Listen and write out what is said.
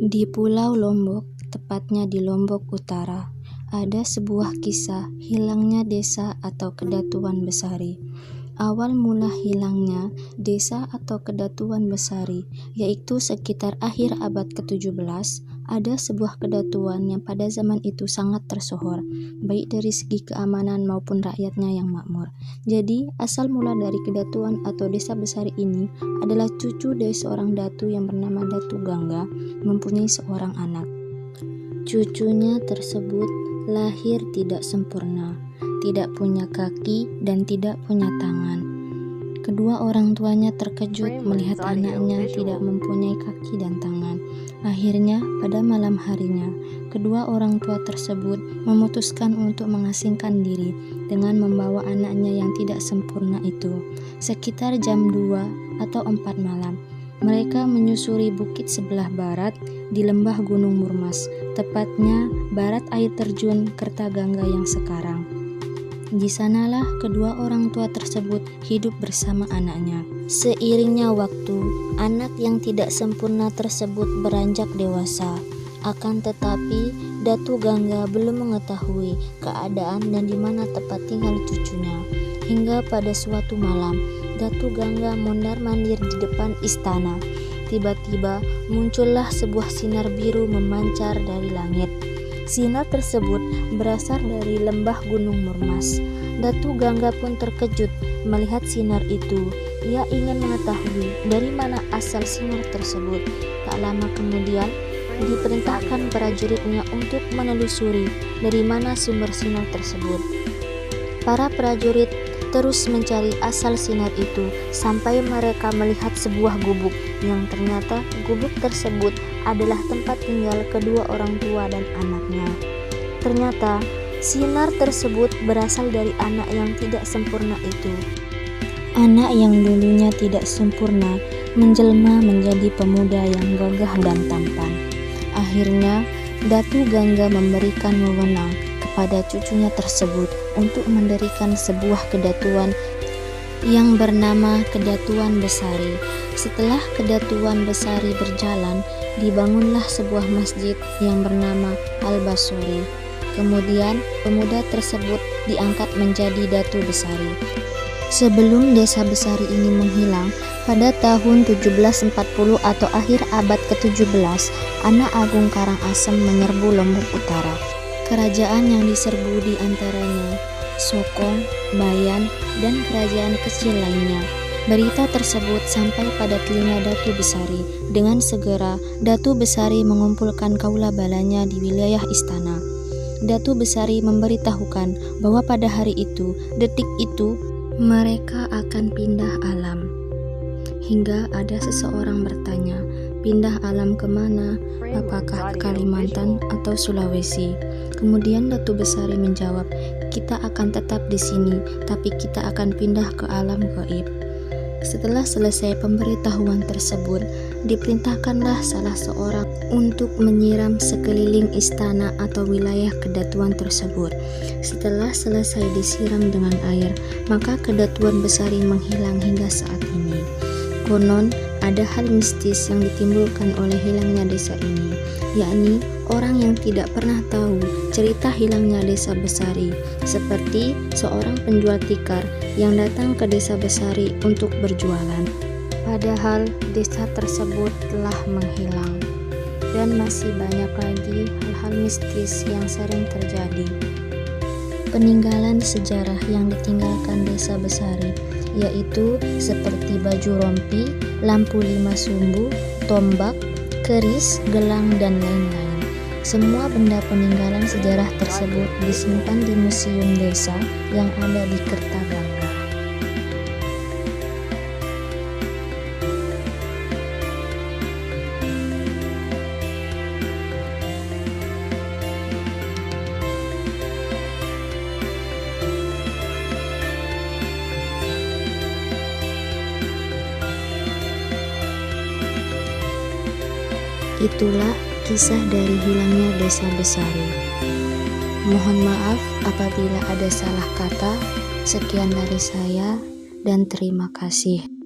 Di Pulau Lombok, tepatnya di Lombok Utara, ada sebuah kisah hilangnya desa atau Kedatuan Besari. Awal mula hilangnya desa atau Kedatuan Besari, yaitu sekitar akhir abad ke-17, ada sebuah kedatuan yang pada zaman itu sangat tersohor, baik dari segi keamanan maupun rakyatnya yang makmur. Jadi, asal mula dari kedatuan atau desa Besari ini adalah cucu dari seorang datu yang bernama Datu Gangga, mempunyai seorang anak. Cucunya tersebut lahir tidak sempurna, tidak punya kaki dan tidak punya tangan. Kedua orang tuanya terkejut melihat anaknya tidak mempunyai kaki dan tangan. Akhirnya, pada malam harinya, kedua orang tua tersebut memutuskan untuk mengasingkan diri dengan membawa anaknya yang tidak sempurna itu. Sekitar jam 2 atau 4 malam, mereka menyusuri bukit sebelah barat di lembah Gunung Murmas, tepatnya barat air terjun Kertagangga yang sekarang. Di sanalah kedua orang tua tersebut hidup bersama anaknya. Seiringnya waktu, anak yang tidak sempurna tersebut beranjak dewasa. Akan tetapi, Datu Gangga belum mengetahui keadaan dan di mana tempat tinggal cucunya. Hingga pada suatu malam, Datu Gangga mondar-mandir di depan istana. Tiba-tiba muncullah sebuah sinar biru memancar dari langit. Sinar tersebut berasal dari lembah Gunung Murmas. Datu Gangga pun terkejut melihat sinar itu. Ia ingin mengetahui dari mana asal sinar tersebut. Tak lama kemudian, diperintahkan prajuritnya untuk menelusuri dari mana sumber sinar tersebut. Para prajurit terus mencari asal sinar itu sampai mereka melihat sebuah gubuk yang ternyata gubuk tersebut adalah tempat tinggal kedua orang tua dan anaknya. Ternyata sinar tersebut berasal dari anak yang tidak sempurna itu. Anak yang dulunya tidak sempurna menjelma menjadi pemuda yang gagah dan tampan. Akhirnya Datu Gangga memberikan wewenang kepada cucunya tersebut untuk mendirikan sebuah kedatuan yang bernama Kedatuan Besari. Setelah Kedatuan Besari berjalan, dibangunlah sebuah masjid yang bernama Al-Basori. Kemudian pemuda tersebut diangkat menjadi Datu Besari. Sebelum desa Besari ini menghilang, pada tahun 1740 atau akhir abad ke-17, anak Agung Karangasem menyerbu Lombok Utara. Kerajaan yang diserbu di antaranya Sokong, Bayan, dan kerajaan kecil lainnya. Berita tersebut sampai pada telinga Datu Besari. Dengan segera, Datu Besari mengumpulkan kaula balanya di wilayah istana. Datu Besari memberitahukan bahwa pada hari itu, detik itu, mereka akan pindah alam. Hingga ada seseorang bertanya, pindah alam kemana? Apakah ke Kalimantan atau Sulawesi? Kemudian Datu Besari menjawab, kita akan tetap di sini, tapi kita akan pindah ke alam gaib. Setelah selesai pemberitahuan tersebut, diperintahkanlah salah seorang untuk menyiram sekeliling istana atau wilayah kedatuan tersebut. Setelah selesai disiram dengan air, maka Kedatuan Besari menghilang hingga saat ini. Konon, ada hal mistis yang ditimbulkan oleh hilangnya desa ini, yakni orang yang tidak pernah tahu cerita hilangnya desa Besari, seperti seorang penjual tikar yang datang ke desa Besari untuk berjualan. Padahal desa tersebut telah menghilang, dan masih banyak lagi hal-hal mistis yang sering terjadi. Peninggalan sejarah yang ditinggalkan desa Besari yaitu seperti baju rompi, lampu 5 sumbu, tombak, keris, gelang, dan lain-lain. Semua benda peninggalan sejarah tersebut disimpan di museum desa yang ada di Kertagangga. Itulah kisah dari hilangnya desa Besari. Mohon maaf apabila ada salah kata. Sekian dari saya dan terima kasih.